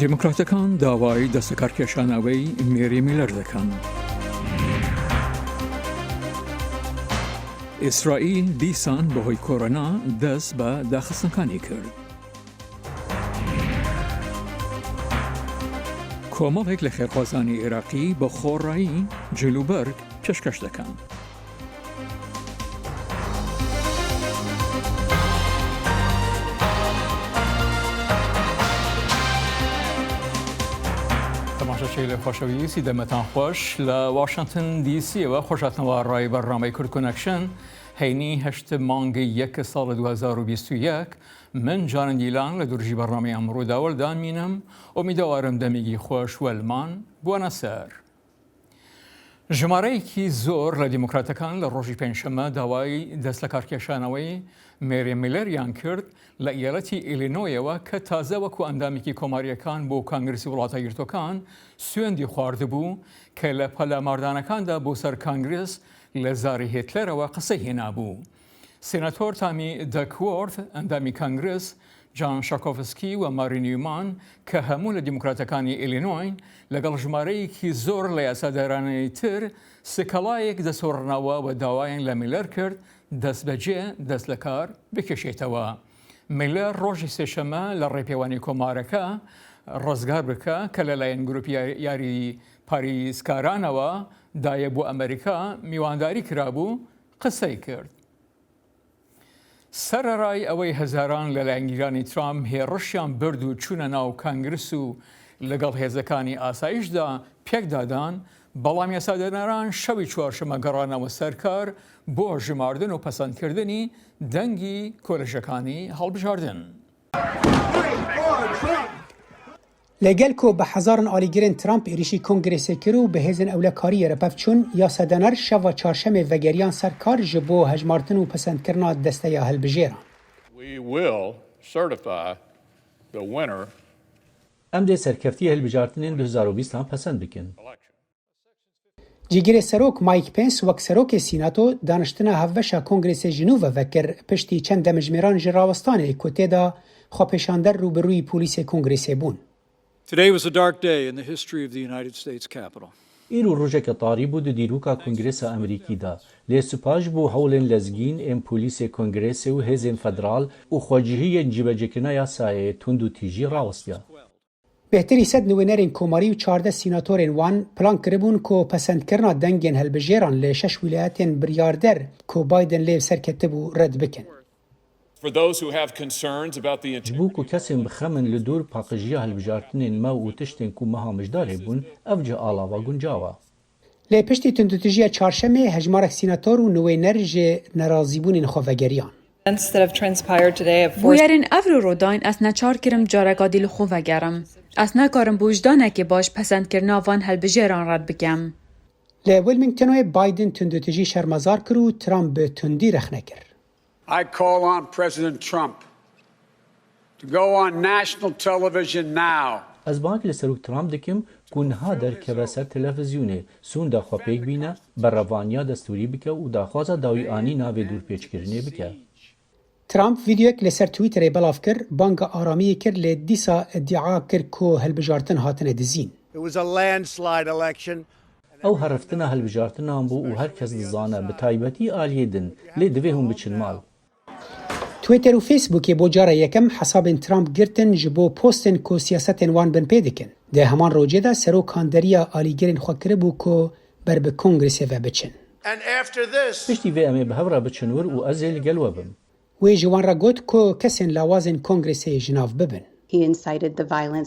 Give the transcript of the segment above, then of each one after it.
دیموکراتەکان داوای دەستەکارکێشانەوەی مێری میلەر دەکەن. ئیسرائیل دیسان بەهۆی کۆڕۆنا دەست بە داخستنەکانی کرد. کۆمەڵێک لە خێرخوازانی عێراقی بە خۆڕایی جلوبەرگ پێشکەش دەکەن. تەماشاچی خۆشەویستی دەمەتان خۆش لە واشنگتن دیسیەوە خۆشاتنەوە ڕای بەرنامەی کورد کۆنەکشن هەینی 8 مانگی 1 ساڵ 2021 من جانن دیلان لە دوورژی بەرنامەی ئەمڕۆدا وەردانمینم ئۆمیدەوارم دەمێگی خۆش وەلمان بوونە سەر. ژمارەیەکی زۆر لە دیموکراتەکان لە ڕۆژی پێنجشەممە داوای دەست لە کارکێشانەوەی مێری میلەریان کرد لە ئیالەتی ئیلینۆیەوە کە تازە وەکو ئەندامێکی کۆماریەکان بۆ کانگرسی وڵاتە یەکگرتووەکان سوێندی خواردبوو کە لە پەلاماردانەکاندا بۆ سەر کانگرس لە زاری هێتلەرەوە قسەی هێنابوو. سێناتۆر تامی دەکوۆرت ئەندامی کانگرس، جان شاکۆفسکی و ماری نیومان کە هەموو لە دیموکراتەکانی ئیلینۆین لەگەڵ ژمارەیەکی زۆر لە یاسادارانەی تر سکەڵایەک دەسۆڕنەوە و داوایان لە میلەر کرد دەستبەجێ دەست لە کار بکێشێتەوە. میلەر ڕۆژی سێشەممە لە ڕێپێوانی کۆمارەکە ڕزگار بکە کە لەلایەن گروپی یاری پاریسکارانەوە دایە بۆ ئەمریکا میوانداری کرابوو قسەی کرد. سەرەڕای ئەوەی هەزاران لە لایەنگیرانی ترامپ هێڕشیان برد و چوونە ناو کانگرس و لەگەڵ هێزەکانی ئاسایشدا پێکدادان، بەڵام یاسادەران شەوی چوارشەممە گەڕانەوە سەرکار بۆ ژماردن و پەسەندکردنی دەنگی کۆلێژەکانی هەڵبژاردن. لەگەل کۆ بە حەزارن ئالیگرên Trump êrişî Kongrêsê kir û bi hêzên ewlekariyê re pev çûn, yasadener şeva çarşemê vegeriyan ser kar ji bo hejmartin û pesendkirina desteya hilbijêran. Em dê serkeftiya hilbijartinên 2020 pesend bikin. Cîgirê serok Mike Pence wek serokê Sînato daniştina hevveşa Kongrêsê ji nû ve vekir piştî çend demijmêran ji rawistanê ku têda xwepêşander rûbirûyî polîsê Kongrêsê bûn. Today was a dark day in the history of the United States Capitol. îro rojeke tarî bû di dîroka Kongresa Amerîkî da. Lê sipaj bû hewlên lezgîn ên polîsê Kongrêsê û hêzên federal û xwecihiyên cîbecekirina yasayê tund û tîjî rawistiya. Bêhtirî sed nûênerên komarî û 14 sînatorên wan plan kiribûn ku pesendkirina dengên hilbijêran lê 6 wilayetên biryarder ku Biden lê serketibû red bikin. Ji bo ku kesên bixemin li dor paqijiya hilbijartinên me û tiştên ku meha mijdar hebûn, ev ji alava guncawa. Lê piştî tundutijiya çarşemê hejmarek sînator û nûêner ji nerazîbûnên xwe vegeriyan. Bûyerên ev û rodayên ez neçar kirim careka dîl xwe vegerim. Ez nekarim bi wijdanekê baş pesendkirina van hilbijêran red bikim. Lê Wilmingtonê Biden tundutijî şermezar kir û Trump bi tundî rexne kir. I call on President Trump to go on national television now. Ez bank li serok Trump dikim ku niha derkeve ser televizyonê sûnda xwe pêk bîne, berrevaniya destûrî bike û daxwaza dawî anî navê dûrpêçkirinê bike. Trump vîdeoyek li ser Twitterê belav kir, banga aramiyê kir lê dîsa iddia kir ku hilbijartin hatine dizîn. It was a landslide election. Ew heriftina hilbijartinan bû û her kes dizane bi taybetî aliyê din, lê divê hûn biçin mal. Twitter û Facebookê bo cara yekem hesabên Trump girtin ji bo postên ku siyasetên wan bin pê dikin. Di heman rojê de serokan deriya alîgerên xwe kiribû ku ber bi Kongrêsê ve biçin. Piştî vê em ê bi hev re biçin wir û ez ê li gel we bim. Wê ji wan re got ku kesên lawazên Kongrêsê ji nav bibin.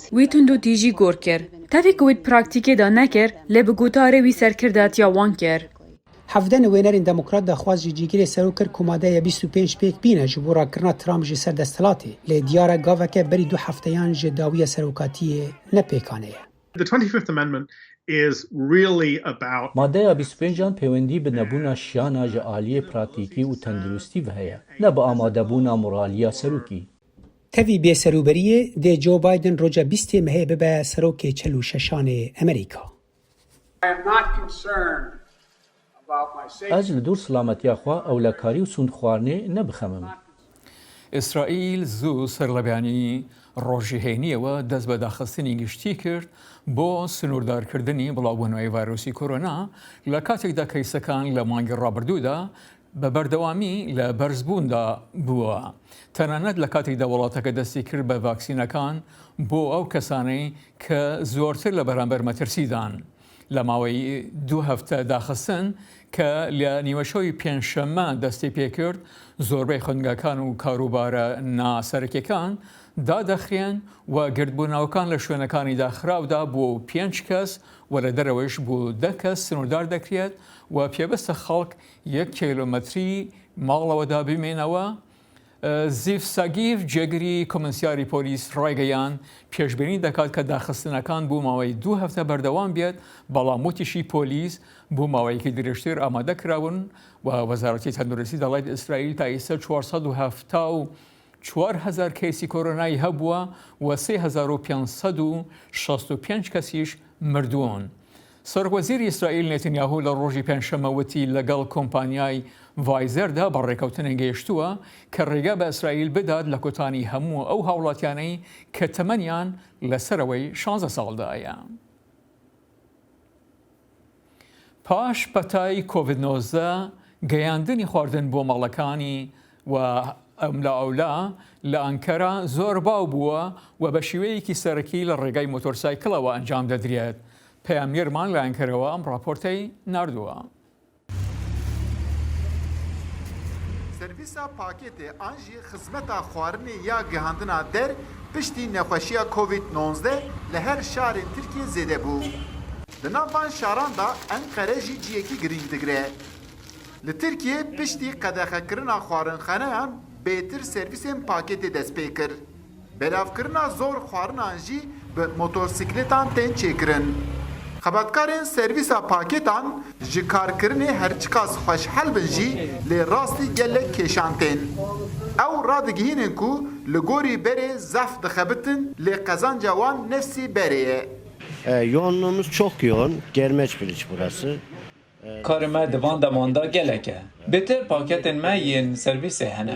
Wî tundutîjî gor kir. Tevê ku wî praktîkê da nekir, lê bi gutarê wî serkirdatiya wan kir. Hevde nûênerên demokrat daxwaz ji cîgirê serok kir ku madeya 25 pêk bîne ji bo rakirina Trump ji ser desthilatê. Lê diyara gaveke berî 2 hefteyan ji dawiya serokatiyê nepêkane ye. The 25th Amendment is really about Madeya 25 peywendî bi nebûna şiyana ji aliyê praktîkî û tendurustî ve heye, ne bi amadebûna moraliya serokî. Tevî bêserûberiyê dê Joe Biden roja 20 mehê bibe serokê 46 Amerîka. Ez li dor silametiya xwe ewlekarî û sûndxwarinê nebixemim. ئیسرائیل زوو سەرلەبیانی ڕۆژی هێنیەوە دەست بە داخستنی گشتی کرد بۆ سنووردارکردنی بڵاوبوونەوەی ڤایرۆسی کۆرۆنا لە کاتێکدا کەیسەکان لە مانگی ڕابردوودا بە بەردەوامی لە بەرزبووندا بووە. تەنانەت لە کاتێکدا وڵاتەکە دەستی کرد بە ڤاکسینەکان بۆ ئەو کەسانەی کە زۆرتر لە بەرامبەر مەترسیدان. لە ماوەی 2 هەفتە داخستن کە لە نیوەشەوەی پێنجشەممە دەستی پێکرد زۆربەی خوێندگاکان و کاروبارە ناسەرەکیەکان دادەخرێن و گردبوونەوەکان لە شوێنەکانی داخراودا بۆ 5 کەس و لە دەرەوەش بۆ 10 کەس سنووردار دەکرێت و پێبەستە خەڵک 1 کیلۆمەتری ماڵەوەدا بمێنەوە. زیف ساگیف جێگری کۆمسیاری پۆلیس ڕایگەیان پێشبینی دەکات کە داخستنەکان بۆ ماوەی 2 هەفتە بەردەوام بێت، بەڵام وتیشی پۆلیس بۆ ماوەیەکی درێژتر ئامادە کراون و وەزارەتی تەندروستی دەڵێت ئیسرائیل تا ئێستا 474,000 کەیسی کۆرۆنایی هەبووە و 3,565 کەسیش مردوون. سەرۆکوەزیری ئیسرائیل نێتنیاهو لە ڕۆژی پێنجشەممە وتی لەگەڵ کۆمپانیای ڤایزەردا بە ڕێکەوتنە گەیشتووە کە ڕێگا بە ئیسرائیل بدات لە کۆتانی هەموو ئەو هاوڵاتیانەی کە تەمەنیان لەسەرەوەی 16 ساڵدایە. پاش پەتای کۆڤید-19 گەیاندنی خواردن بۆ ماڵەکانی و ئەولا لە ئەنکەرا زۆر باو بووە و بە شێوەیەکی سەرەکی لە ڕێگای مۆتۆرسایکڵەوە ئەنجام دەدرێت. پەیامێرمان لە ئەنکەرەوە ئەم راپۆرتەی ناردووە. سرویسا پاکێتێ ئانژی خزمەتا خواردنی یا گەهاندنا دەر پشتی نەخۆشیە کۆڤید-19 لە هەر شارێن تورکیە زێدە بوو. لە ناوان شاراندا ئەنقەرە ژی جیەکی گرنگ دەگرێ. لە تورکیە پشتی قەدەخەکردنا خواردنخانەیان بێتر سرویسên پاکێتێ دەست پێ کرد. بەلافکردنا زۆر خواردنان جی بە مۆتۆرسیکلێتان tên çêkirin. خەباتکارên servîsa pakêtan ji karkirinê herçiqas xweşhel bin jî lê rastî gelek kêşan tên. Ew radigihînin ku li gorî berê zef dixebitin lê qezanca wan nefsî berê ye. Yoğunluğumuz çok yoğun. Germeçbiriç burası. Karıma divan demanda geleke. Beter paketên me yên servîsê hene.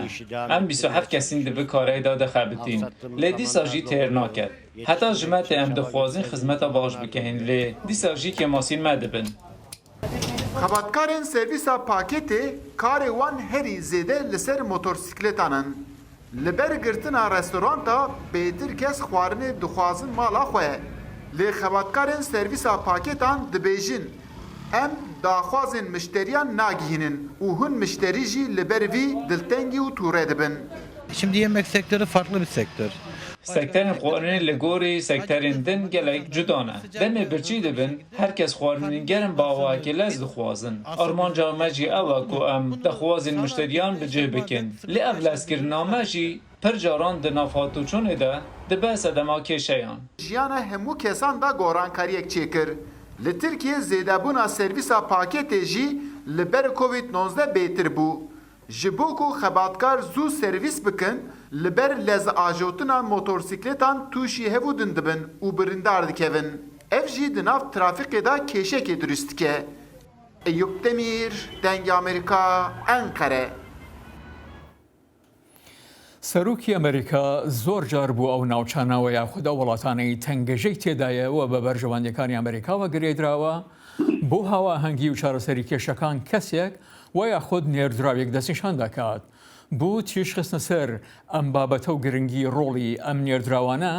Em 27 kesîn di vê kareyê de dixebitin. Lê dîsa jî têr naket. Heta ji me tê em dixwazin xizmeta baş bikevin lê dîsa jî kemasîn me dibin. Xebatkarên servîsa pakêtê karê wan herî zêde li ser motorsikletan in. Li ber girtina restoranta bêtir kes xwarinê dixwazin mala xwe. Lê xebatkarên servîsa pakêtan dibêjin em daxwazên mişteriyan nagihînin û hûn mişterî jî li ber vî diltengî û tûre dibin. Şimdi yemek sektörü farklı bir sektör. Sekterên xwarinê li gorî sekterên din gelek cuda ne. Demê birçî dibin, herkes xwarinên gerin bawayekê lez dixwazin. Armanca me jî ew e ku em dixwazên mişteriyan bi cih bikin. Lê ev lezkirina me jî pir caran di nav hatûçûnê de dibe sedema kêşeyan. Jiyana hemû kesan da gorankariyek çêkir. Li Tirkiye zêdebûna servîsa pakêtê jî li ber Covid-19 bêtir bû. Ji bo ku xebatkar zû servîs bikin, li ber lezajotina motorsikletan tûşî hevû din dibin û birîndar dikevin. Ev jî di nav trafîkê da kêşekê durist dike. Eyüp Demir, Dengê Amerîka, Ankara. سەرۆکی ئەمریکا زۆر جار بوو ئەو ناوچانەوە یاخودە وڵاتانەی تەنگەژەی تێدایەوە بە بەرژەوەندەکانی ئەمریکاوە گرێدراوە بۆ هاواهەنگی و چارەسەری کێشەکان کەسێک و یاخود نێردراوێک دەستنیشان دەکات. بوو تیشخستنە سەر ئەم بابەتە و گرنگی ڕۆڵی ئەم نێردراوانە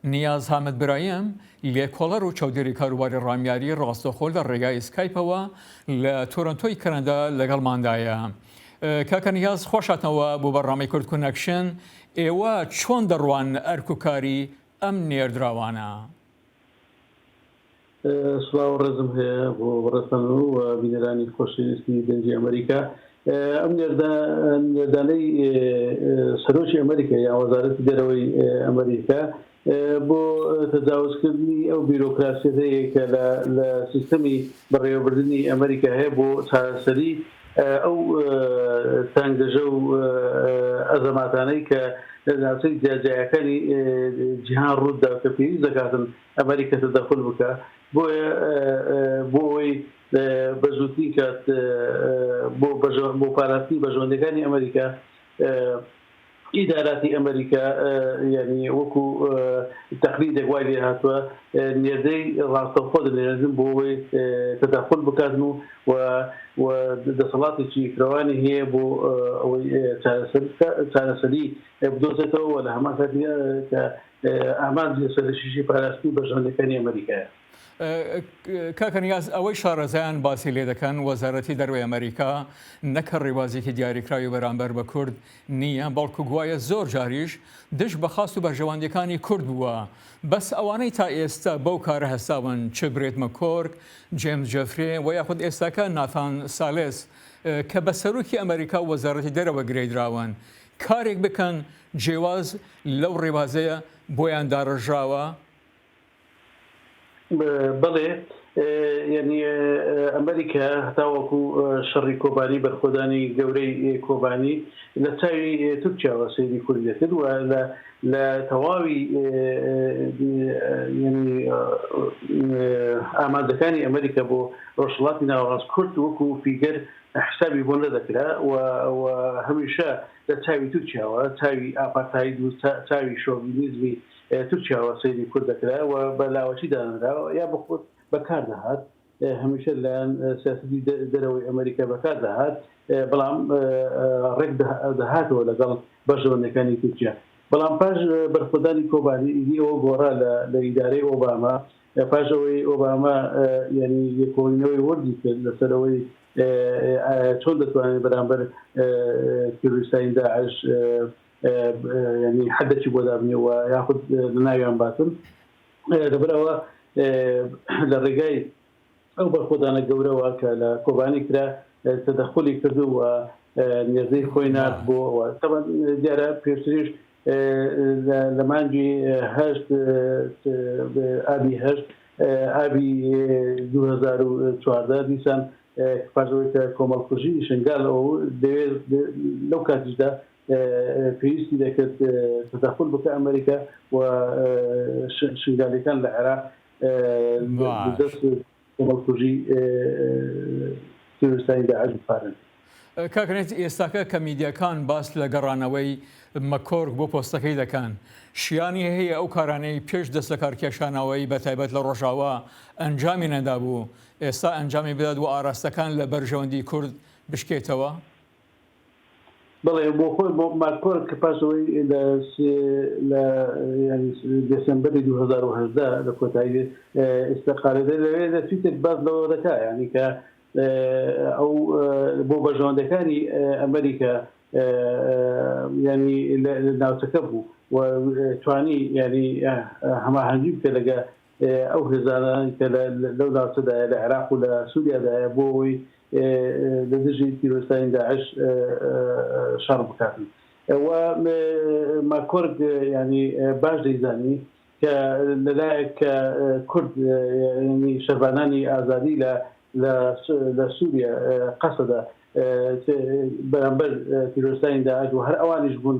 نیاز حامد برایم لێکۆڵەر و چاودێری کاروباری ڕامیاری ڕاستەخۆل لە ڕێگای سکایپەوە لە تۆرۆنتۆی کەنەدا لەگەڵماندایە. کاکە نیاز خۆشاتنەوە بۆ بەڕامەی کورد کۆنەکشن ئێوە چۆن دەڕوان ئەرکوکاری ئەم نێردراوانە؟ سڵاو ڕێزم هەیە بۆ بەڕێستان و بینەرانی خۆشەویستی دەنگی ئەمریکا. ئەم نێردانەی سەرۆکی ئەمریکا یا وەزارەتی دەرەوەی ئەمریکا بۆ تەجاوزکردنی ئەو بیرۆکراسیەیە کە لە سیستەمی بەڕێوەبردننی ئەمریکا هەیە بۆ چارەسەری ئەو تانگەژە و ئەزەماتانەی کە لە ناوچەی جیاجایەکانی جیهان ڕوودا کە پێویست دەکاتن ئەمریکا تەدەخل بکە بۆ ئەوەی بەزووترین کات بۆ پاراستنی بەژۆندەکانی ئەمریکا إدارات أمريكا يعني وكو تقليد قوالي هاتوا نيردي راستوفود اللي لازم بو تدخل بكازنو ودصلات شي كرواني هي بو تارسلي بدوزته ولا هماساتي كأعمال سرشيشي باراسكي برجانيكاني أمريكا. کاکەنیاز ئەوەی شارەزایان باسی لێ دەکەن وەزارەتی دەروی ئەمریکا نەکە ڕێوازێکی دیاریکراوی بەرامبەر بە کورد نییە بەڵکو گوایە زۆر جاریش دش بە خاست و بەرژەوەندەکانی کورد بووە بەس ئەوانەی تا ئێستا بەو کارە هەستاون چ برێت مەکۆرک جێمز جەفرێ و یاخود ئێستاکە ناتان سالێس کە بە سەرۆکی ئەمریکا و وەزارەتی دەرەوە گرێدراون کارێک بکەن جێواز لەو ڕێوازەیە بۆیان داڕژراوە. بەڵێ یعنی ئەمریکا هەتاوەکو شەڕی کۆبانی بەرخۆدانی گەورەی کۆبانی لە چاوی تورکیاوە سەیری کوردی دەکرد و لە تەواوی ئامادەکانی ئەمریکا بۆ ڕۆژهەڵاتی ناوەڕاست کورد وەکو فیگەر حسابی بۆ نەدەکرا و هەمیشە لە چاوی تورکیاوە چاوی ئاپارتاید و چاوی شۆڤینیزمی تورکیاوە سەیری کورد دەکرا و بە لاوەچی دانراوە یا بەخۆت بەکار دەهات هەمیشە لەلایەن سیاسەتی دەرەوەی ئەمریکا بەکار دەهات بەڵام ڕێک دەهاتەوە لەگەڵ بەرژەوەندەکانی تورکیا بەڵام پاش بەرخۆدانی کۆبانی ئیدیەوە گۆڕا لە ئیدارەی ئۆباما پاشەوەی ئۆباما ینی یەکۆینەوەی وەردی کرد لەسەرەوەی چۆن دەتوانێت بەرامبەر تیرۆریستانی داعش يعني حدث بودابني وياخذ لنايان باتن دبروا للرجاي او بالخدانه جوره وكلا كوباني كرا تدخلي كردو ونزي خوينات بو طبعا جرى بيرسيش لما نجي هشت ابي هشت ابي 2014 ديسان فازويت كومالكوجي شنغال او لو كاتجدا پێویستی دەکرد تدخل بکە ئەمریکا و شنگالیەکان لە عێراق دەست کۆمەڵکوژی تیرۆریستانی داعش بخارن. کاکەنێت ئێستاکە کە میدیاکان باس لە گەڕانەوەی مەکۆرک بۆ پۆستەکەی دەکەن شیانی هەیە ئەو کارانەی پێش دەست لە کارکێشانەوەی بەتایبەت لە ڕۆژاوا ئەنجامی نەدابوو ئێستا ئەنجامی بدات و ئاراستەکان لە بەرژەوەندی کورد بشکێتەوە. بەڵێ بۆ خۆی بۆ ماکۆر کە پاشەوەی لە دەسەمبەری 2010 لە کۆتایی ئێستاقالەدە لەوێ دەچیتێک باز لەوە دەکا یعنی کە ئەو بۆ بەرژەوەندەکانی ئەمریکا ینی ناوچەکە بوو و توانی ینی هەماهەنگی بکە لەگە ئەو هێزانانی کە لەو ناوچەدایە لە عێراق و لە سووریادایە بۆ ئەوەی لە دژی تیرۆریستانی داعش شەڕ بکاتن و ماکۆرگ ینی باش دەیزانی کە لەلایەک کورد شەربانانی ئازادی لە سووریا قەسەدا بەرامبەر تیرۆریستانی داعش و هەر ئەوانیش بوون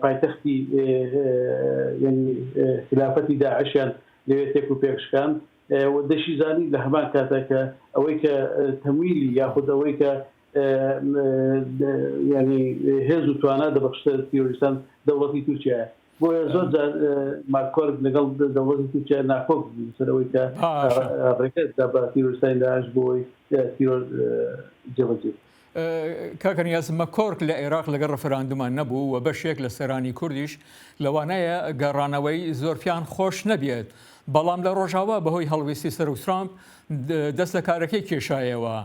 پایتەختی ینی خلافەتی داعشیان لەوێ تێک و پێکشکان و دەشیزانی لە هەمان کاتەکە ئەوەی کە تەمویلی یاخود ئەوەی کە ینی هێز و توانە دەبەخشتە تیرۆریستان دەوڵەتی تورکیایە بۆیە زۆر جار ماکۆرگ لەگەڵ دەوڵەتی تورکیا ناکۆک سەرەوەی کە ڕێگەدا بە تیرۆریستانی داعش بۆی تیرۆر جێبەجێ. کاکەنیاز مەکۆرک لە عێراق لەگەڵ ڕەفراندومان نەبوو و بەشێک لە سەرانی کوردیش لەوانەیە گەڕانەوەی زۆرپیان خۆش نەبێت بەڵام لە ڕۆژاوا بەهۆی هەڵویستی سەر و ترامپ دەست لە کارەکەی کێشایەوە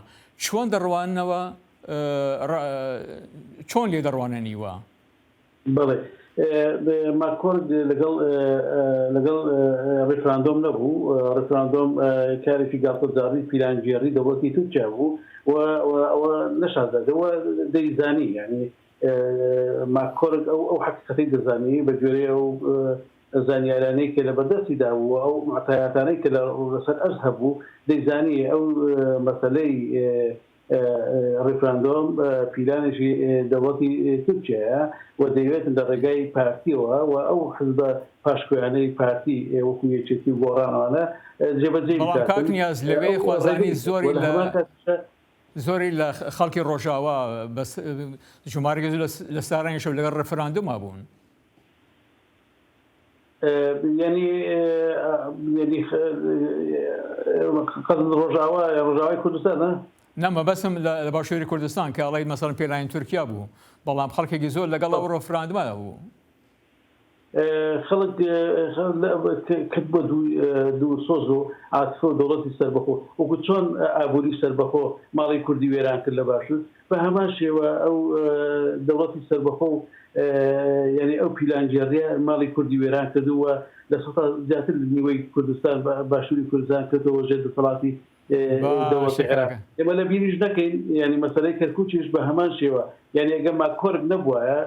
چۆن دەڕوانەوە چۆن لێ دەڕوانەنیوە؟ بەڵێ ماکۆرگ لەگەڵ ڕێفراندۆم نەبوو ڕێفراندۆم کارێکی گاڵتەجاری پیلانگێڕی دەوڵەتی تورکیا بوو ئەوە نەشاردەوە دەیزانی یعنی ماکۆرگ ئەو حەقیقەتەی دەزانی بە گوێرەی ئەو زانیارانەی کە لە بەردەستیدا بوو ئەو معتایاتانەی کە لەسەر ئەرز هەبوو دەیزانی ئەو مەسەلەی ڕێفراندۆم پیلانێکی دەوڵەتی تورکیایە و دەیەوێتن لە ڕێگای پارتیەوە و ئەو حزبە پاشکۆیانەی پارتی وەکو یەکێتی گۆڕانەوەە جێبەجێ کاکنیاز لەوێ خوازانی زۆری لە خەڵکی ڕۆژاوا بەس ژمارەی لە سارانیشە لەگەڵ ڕفراندوما بوون. ینی ڕۆژاوای کوردستان نەمە بەسم لە باشووری کوردستان کە ئەڵی مەسەڵەن پێلایەن تورکیا بوو بەڵام خەڵکێکی زۆر لەگەڵ ئەو ڕۆفراندما بوو. خەڵک کرد بۆ دوو سۆز و عاتفە و دەوڵەتی سەربەخۆ وەکو چۆن ئابووری سەربەخۆ ماڵی کوردی وێران کرد لە باشوور بە هەمان شێوە ئەو دەوڵەتی سەربەخۆ یعنی ئەو پیلانجێڕیە ماڵی کوردی وێران کردووە لە سەدا زیاتر نیوەی کوردستان باشووری کوردستان کردەوە ژێر دەسەڵاتی دەوڵەتی عێراق. ئێمە لە بیریش نەکەین ینی مەسەلەی کەرکووکیش بە هەمان شێوە یعنی ئەگەر ماکۆرگ نەبووایە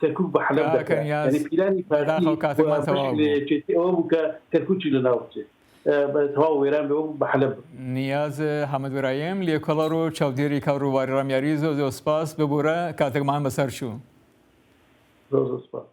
کەرکووک بە حەلەب دەکەن ینی پیلانی پارتی ئەوە بوو کە کەرکووکی لەناو بچێت تەواو وێران بێ بە حەلەب. نیاز حەمەدورایم لێکۆڵەر و چاودێری کاڕووباری ڕامیاری زۆر سپاس ببوورە کاتێکمان بەسەر چوو. زۆر سپاس.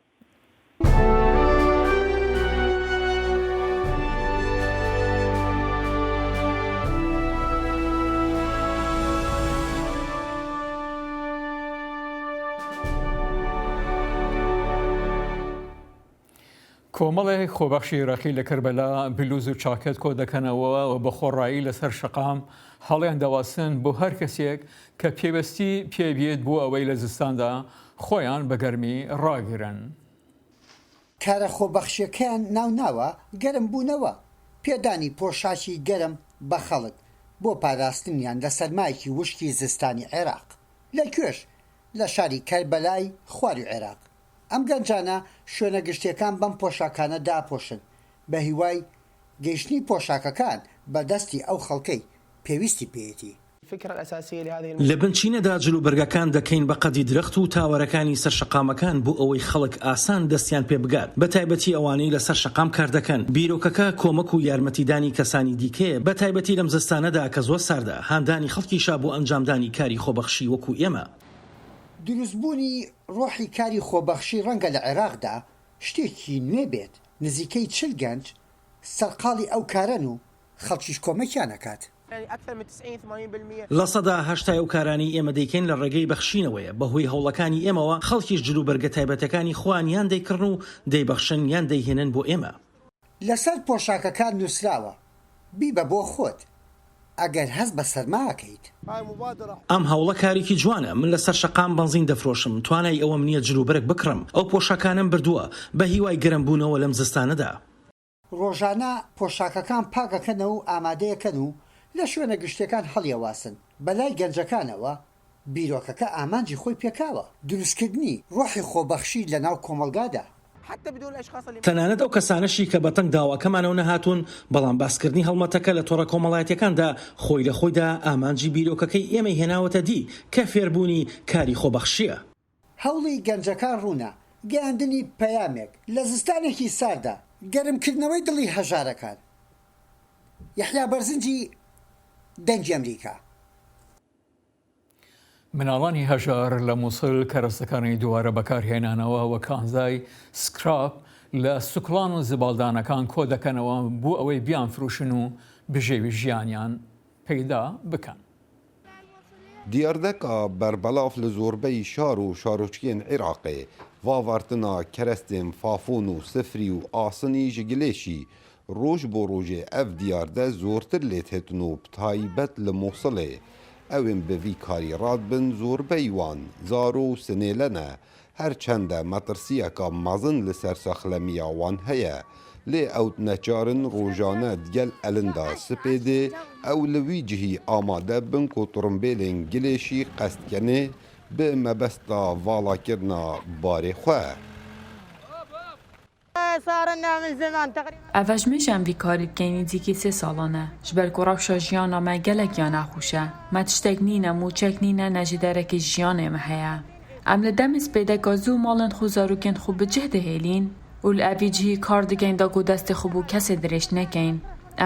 کۆمەڵی خۆبەخشی عێراقی لە کەربەلا بلوز و چاکەت کۆ دەکەنەوە و بە خۆڕایی لەسەر شەقام هەڵیان دەواسن بۆ هەر کەسێک کە پێوەستی پێبێت بۆ ئەوەی لە زستاندا خۆیان بە گەرمی ڕاگرن. کارە خۆبەخشیەکەیان ناوناوە گەرم بوونەوە پێدانی پۆشاکی گەرم بە خەڵک بۆ پاراستنیان لە سەرمایەکی وشکی زستانی عێراق لەکوێش لە شاری کەربەلای خواری عێراق. ئەم گەنجانە شوێنە گشتیەکان بەم پۆشاکانە داپۆشن بە هیوای گەیشتنی پۆشاکەکان بەدەستی ئەو خەڵکەی پێویستی پێیەتی. لە بنچینەدا جلوبەرگەکان دەکەین بە قەدی درەخت و تاوەرەکانی سەر شەقامەکان بۆ ئەوەی خەڵک ئاسان دەستیان پێ بگات بە تایبەتی ئەوانەی لەسەر شەقام کار دەکەن. بیرۆکەکە کۆمەک و یارمەتیدانی کەسانی دیکەیە بە تایبەتی لەم زستانەدا کە زۆر ساردە هاندانی خەڵکیشا بۆ ئەنجامدانی کاری خۆبەخشی وەکو ئێمە. دروستبوونی ڕۆحی کاری خۆبەخشی ڕەنگە لە عێراقدا شتێکی نوێ بێت نزیکەی 40 گەنج سەرقاڵی ئەو کارن و خەڵکیش کۆمەکیان نەکات. لە سەدا هەشتای ئەو کارانی ئێمە دەیکەین لە ڕێگەی بەخشینەوەیە بەهۆی هەوڵەکانی ئێمەوە خەڵکیش جلوبەرگە تایبەتەکانی خۆیان یان دەیکڕن و دەیبەخشن یان دەیهێنن بۆ ئێمە. لەسەر پۆشاکەکان نووسراوە بیبە بۆ خۆت ئەگەر هەست بە سەرماکەیت. ئەم هەوڵە کارێکی جوانە. من لەسەر شەقام بەنزین دەفرۆشم توانای ئەوەم نییە جلوبەرگ بکڕم ئەو پۆشاکانم بردووە بە هیوای گەرمبوونەوە لەم زستانەدا. ڕۆژانە پۆشاکەکان پاکەکەنەوە و ئامادەیەکەن و لە شوێنە گشتەکان هەڵیەواسن بەلای گەنجەکانەوە بیرۆکەکە ئامانجی خۆی پێکاوە دروستکردنی ڕۆحی خۆبەخشی لە ناو کۆمەلگادا. تەنانەت ئەو کەسانەشی کە بەتەنگ داواکەمانەوە نەهاتوون بەڵام باسکردنی هەڵمەتەکە لە تۆڕە کۆمەڵایەتەکاندا خۆی لە خۆیدا ئامانجی بیرۆکەکەی ئێمە هێناوەتە دی کە فێربوونی کاری خۆبەخشیە. هەوڵی گەنجەکان ڕوونە گەیاندنی پەیامێک لە زستانێکی ساردا گەرمکردنەوەی دڵی هەژارەکان. یەحیا بەرزنجی دەنگی ئەمریکا. مناڵانی هەژار لە مووسڵ کەرەستەکانی دووارە بەکارهێنانەوە وە کانزای سکراپ لە سوکڵان و زبالدانەکان کۆ دەکەنەوە بۆ ئەوەی بیان فروشن و بژێوی ژیانیان پەیدا بکەن. دیاردەکە بەربەلاف لە زۆربەی شار و شارۆچکێن عێراقێ واوارتنا کەرەستێن فافۆن و سفری و ئاسنی ژگلێشی ڕۆژ بۆ ڕۆژێ ئەف دیاردە زۆرتر لێت هێتن و تایبەت لە مووسڵێ ئەوێن بەڤی کاری ڕادبن زۆربەی وان زارۆ و سنێلەنە هەرچەندە مەترسیەکە مەزن لەسەر سەخلەمیاوان هەیە لێ ئەو نەچارن ڕۆژانە دیگەل ئەلندا سپێدێ ئەو لەوی جهی ئامادە بن و تڕمبێلێن گلێشی قەستکەنێ بە مەبەستا ڤاڵاکردنا بارێ خوێ. ئەڤژمێژان ڤیکاری بکەینی دیکی 3 ساڵانە ji ber ku rewşa jiyana me gelekiya naxweş e me tiştek nîne mûçek nîne ne ji derekê jiyanê me heye em li demê spêdeka zû malên xwe zarokên xwe bi cih dihêlîn û li evî cihî kar digein da ku destê xwe bû kesê dirêj nekein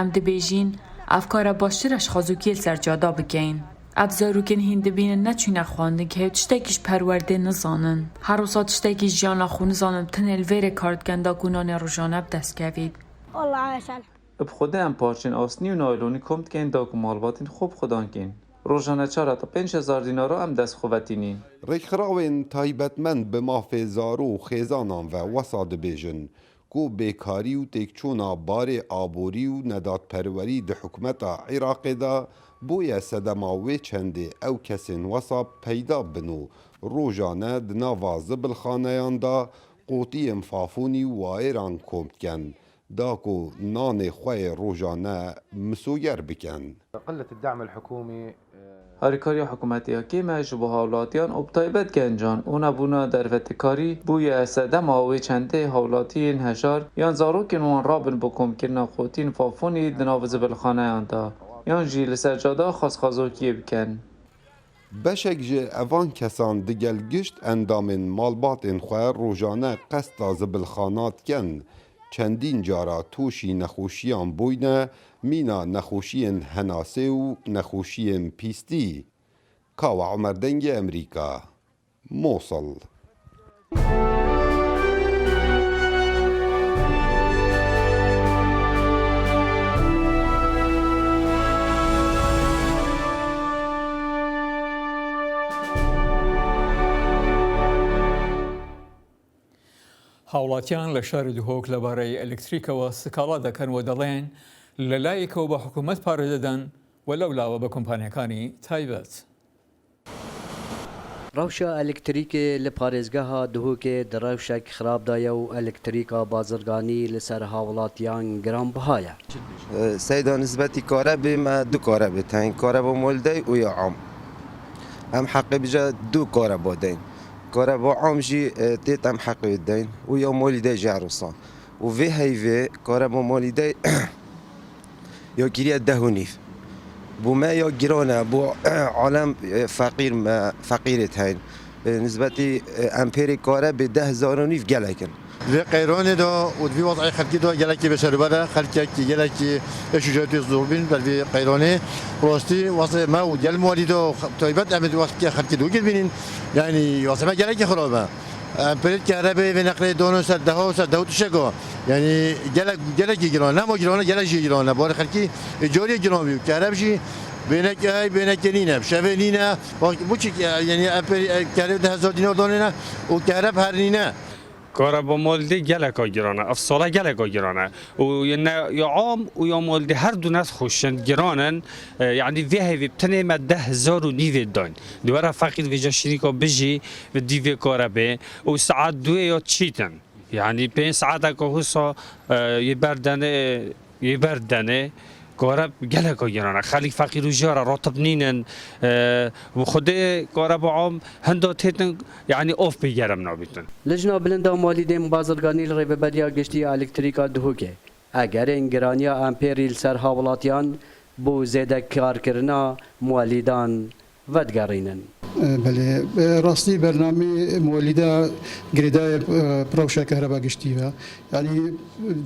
em dibêjîn ev kara baştir ji xwazûkiyê li ser cada bikein ev zarokên hîn dibînin neçûne xwandin kê tiştekî ji perwerdê nizanin her wisa tiştekî jiyana xwe nizanin tenê li vêrê kar dikin da ku nanê rojane bi dest kevîn. Bi xwedê em parçên asnî û naylonî kom dikein da ku malbatên xwe bi xwe dankên. روزانه 4 تا 5000 دینار ام دست خوبتینی. ڕێکخراوێن تایبەتمەند بە مافێ زارۆ و خێزانان و وەسا دەبێژن کو بێکاری و تێکچوونا بارێ ئابووری و نەدادپەروەری di حکومەتا عێراقێدا بۆیە سەدەما وێ çendê ew kesên wesa peyda bin û rojane di nava zibilxaneyanda qotiyên fafûnî û waêran kom dikin da ku nanê xwe yê rojane misoger bikin. هرکاری حکومتی که مجبور حالاتیان ابتایبت گنجان و نبونا دروتکاری بوی سدم آوی چنده حالاتی انحشار یان زارو که نوان رابن بکم که نخوتین فافونی دناوز بالخانه اندا یان جیل سجاده خاص خازوکیه بکن. بەشێک ji evan kesan digel gişt endamên malbatên xwe rojane qesta zibilxana dikin. Çendîn cara tûşî nexweşiyan bûyne mîna nexweşiyên henasê û nexweşiyên pîstî. Kawa Emer Dengê Emerîka, Mosul. هاوڵاتیان لە شاری دوهۆک لەبارەی ئەلکتریکەوە سکاڵا دەکەن و دەڵێن لەلایەکەوە بە حکوومەت پارە دەدەن و لەولاوە بە کۆمپانیەکانی تایبەت. ڕەوشە ئەلکتریکێ لە پارێزگەها دوهۆکێ دڕەوشێک خراپدایە و ئەلکتریکا بازرگانی لەسەر هاوڵاتیان گرانبەهایە. سەیدا نسبەتی کارە بێمە دوو کارە بێتەین کارە بۆ مۆلدەی و یا عام. ئەم حەقی بژە دوو کارە بۆ دەین. کارە بۆ عامژی تێت ئەم حەقی دەین و یا مۆلیدەی ژاروسان. و vê heyvê kare bo malîdê ya giriye deh û nîv bû me ya giran e bû alem feqîr me feqîrê heyn nisbetî emperê kare bê 10,000 nîv gelekin. Vê qeyranê da û vî wazayê xelkî da gelekî beşerber e xelkekî gelekî eşûcetê zorbîn ber vê qeyranê rastî wasê me û gel malî da taybet em waskê xelkî dû bînin yani wasê me gelekî xirab e. Emperêt kerebê vê neqlê dono ser deha ser dew tişeka yani gelekî giran nema giran gelek jî giran e barê xelkî cariyê giran bî kereb jî bênekê hey bênekê nîne şevê nîne bu çi yani emperê kereb 10,000 dînar danêne û kereb her nîne. کارا با مالدی گلک گرانه افساله گلک گرانه و یا عام و یا مالدی هر دو ناس خوشن گرانن یعنی وی هی بتنه ما 10,000 نیو دان دوباره فقط ویجا شریکا بجی و دیو کارا به و ساعت دو یا چیتن یعنی 5 ساعت که حسا یه بردنه کارا گلک گرانه خالی فقیر و جارا راتب نینن و خود کارا با عام هندا تیتن یعنی اوف بگیرم نابیتن. لجنا بلندا مالیدیم بازرگانی ریبریا گشتی الکتریکا دهوکه. اگر انگرانیا امپریل سر هاولاتیان بو زیده کارکرنا مالیدان ودگرینن. بله راستی برنامه مولده گریدای پروژه کهربا گشتی و یعنی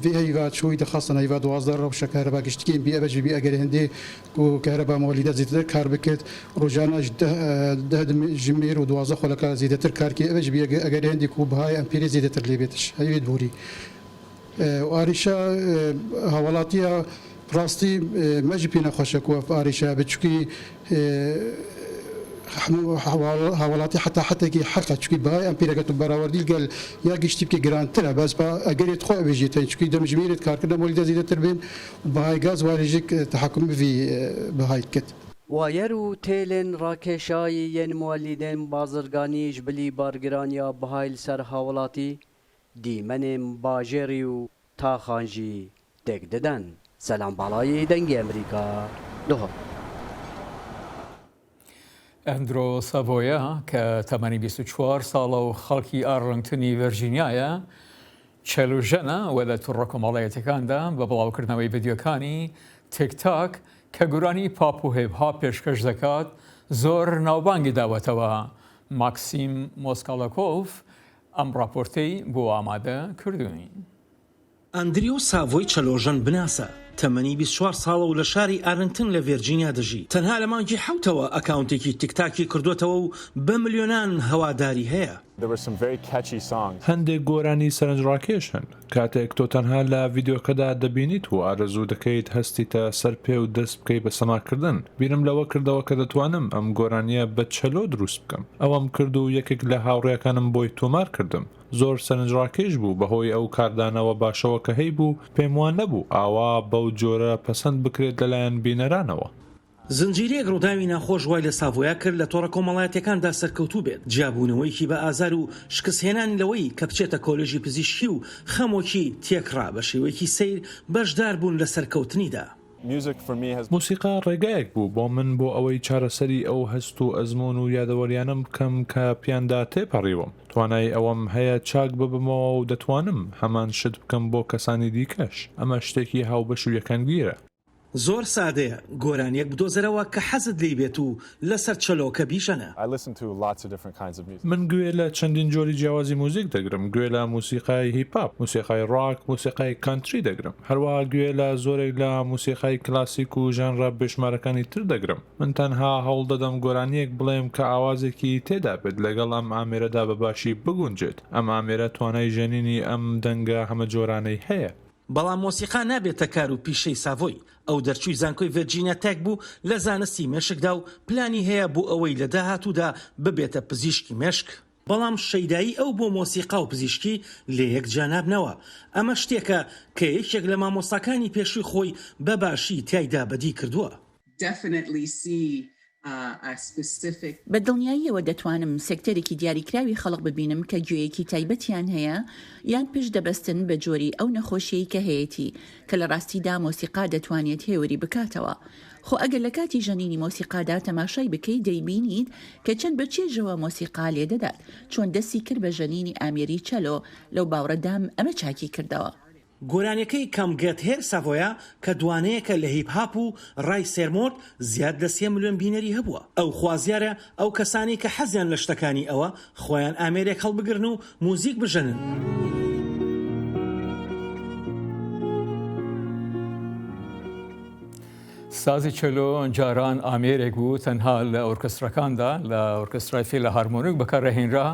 وی هیواد شوی تخصصنا هیواد 12 روشه کهربا گشتی که بی ابج بی اگر هندی کو کهربا مولده زیادتر کار بکت روزانه 10 جمیر و 12 خلق زیادتر کار کی ابج بی اگر هندی کو بهای امپری زیادتر لیبتش هیواد بوری و آریشا حوالاتیا راستی مجبینا خوشکو آریشا بچکی حوالاتي حتى كي حقا شكي باي امبيرا كتب براوردي قال يا قشتي بكي جرانترا بس با اجري تخو بيجي تشكي دم جميل كار كده مولد زيد تربين باي غاز والجيك تحكم في بهاي كت وایرو تیلن راکشای ین مولدین بازرگانیش بلی بارگرانیا بهایل سر حوالاتی دیمنم باجریو تا خانجی تک ددن سلام بالای دنگ امریکا دوها ئەندرۆ سەڤۆیە کە تەمەنی 24 ساڵە و خەڵکی ئاڕنگتنی ڤەرجینیایە چەلوژەنە و لە تووڕە کۆمەڵایەتەکاندا بە بڵاوکردنەوەی ڤیدیۆکانی تیکتاک کە گورانی پاپ و هێبها پێشکەش دەکات زۆر ناوبانگی داوەتەوە. ماکسیم مۆسکالەکۆف ئەم راپۆرتەی بۆ ئامادە کردوین. ئەندریۆ ساڤۆی چەلۆژەن بناسە تەمەنی 24 ساڵە و لە شاری ئارنتن لە ڤێرجینیا دەژی. تەنها لە مانگی حوتەوە ئەکاونتێکی تیکتاکی کردوتەوە و بە ملیۆنان هەواداری هەیە. هەندێک گۆرانی سەرنجڕاکێش هەن کاتێک تۆ تەنها لە ڤیددیۆکەدا دەبینیت و ئارەزوو دەکەیت هەستیتە سەر پێ و دەست بکەی بە سەماکردن. بیرم لەوە کردەوە کە دەتوانم ئەم گۆرانیە بە چەلۆ دروست بکەم. ئەوەم کرد و یەکێک لە هاوڕێیەکانم بۆی تۆمار کردم. زۆر سەرنجڕاکێش بوو بەهۆی ئەو کاردانەوە باشەوە کە هەی بوو پێم وان نەبوو ئاوا بەو جۆرە پەسەند بکرێت لەلایەن بینەرانەوە. زنجیرەیەک ڕووداوی ناخۆش وای لە ساڤۆیا کرد لە تۆڕە کۆمەڵایەتەکاندا سەرکەوتوو بێت. جیابوونەوەیکی بە ئازار و شکستهێنانی لەوەی کە بچێتە کۆلێژی پزیشکی و خەمۆکی تێکڕا بە شێوەیەکی سیر بەشدار بوون لە سەرکەوتنیدا. موسیقا ڕێگایەک بوو بۆ من بۆ ئەوەی چارەسەری ئەو هەست و ئەزمون و یادەوەریانم بکەم کە پیاندا تێپەڕیوم. توانای ئەوەم هەیە چاک ببمەوە و دەتوانم هەمان شت بکەم بۆ کەسانی دیکەش. ئەمە شتێکی هاوبەش و یەکەنگیرە. زۆر سادەیە گۆرانیەک بدۆزەرەوە کە حەزت لێی بێت و لەسەر چەلۆکە بیشەنە. من گوێ لە چەندین جۆری جیاوازی موزیک دەگرم. گوێ لە موسیقای هیپاپ، موسیقای ڕاک، موسیقای کانتری دەگرم. هەروەها گوێ لە زۆرێک لە موسیقای کلاسیک و ژانرە بێشمارەکانی تر دەگرم. من تەنها هەوڵ دەدەم گۆرانیەک بڵێم کە ئاوازێکی تێدا بێت لەگەڵ ئەم ئامێرەدا بەباشی بگونجێت. ئەم ئامێرە توانای ژەنینی ئەم دەنگە هەمە جۆرانەی هەیە. بەڵام مۆسیقا نابێتە کار و پیشەی ساڤۆی. ئەو دەرچووی زانکۆی ڤێرجینیا تێک بوو لە زانستی مێشکدا و پلانی هەیە بۆ ئەوەی لە داهاتوودا ببێتە پزیشکی مێشک. بەڵام شەیدایی ئەو بۆ مۆسیقا و پزیشکی لە یەک جانابنەوە. ئەمە شتێکە کە یەکێک لە مامۆستاکانی پێشووی خۆی بەباشی تایدا بەدی کردووە. بە دڵنیاییەوە دەتوانم سێکتەرێکی دیاریکراوی خەڵق ببینم کە گوێیەکی تایبەتیان هەیە یان پشت دەبەستن بە جۆری ئەو نەخۆشیەی کە هەیەی کە لە ڕاستیدا مۆسیقا دەتوانێت هێوری بکاتەوە. خۆ ئەگەر لە کاتی ژەنینی مۆسیقادا تەماشای بکەی دەیبینیت کە چەند بە چێژەوە مۆسیقا لێ دەدات چۆن دەستی کرد بە ژەنینی ئامێری چەلۆ لەو باوڕەدام ئەمە چاکی کردەوە. گۆرانەکەی کەمگەت هێر ساڤۆیا کە دوانەیەکە لە هیپهاپ و ڕای سێرمۆرد زیاد لە 3 ملیۆن بینەری هەبووە. ئەو خوازیارە ئەو کەسانی کە حەزیان لە شتەکانی ئەوە خۆیان ئامێرێک هەڵبگرن و موزیک بژەنن. سازی چەلۆ جاران ئامێرێک بوو تەنها لە ئۆرکسترەکاندا لە ئۆرکسترای فیلهارمۆنیک بەکارڕەهێنرا،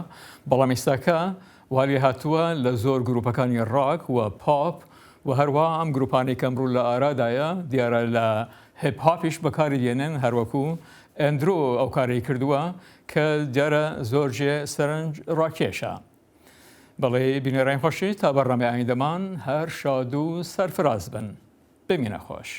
بەڵام ئێستاکە والی هاتووە لە زۆر گروپەکانی ڕاک و پاپ و هەروە ئەم گروپانی کەمڕوو لە ئارادایە دیارە لە هیپهاپیش بەکاری دێنن هەروەکو ئەندرۆ ئەو کارەی کردووە کە دیارە زۆرجێ سەرنج ڕاکێشە. بەڵێ بینەرانی خۆشی تا بەڕێنمای ئایندەمان هەر شاد و سەرفراز بن. بمینە خۆش.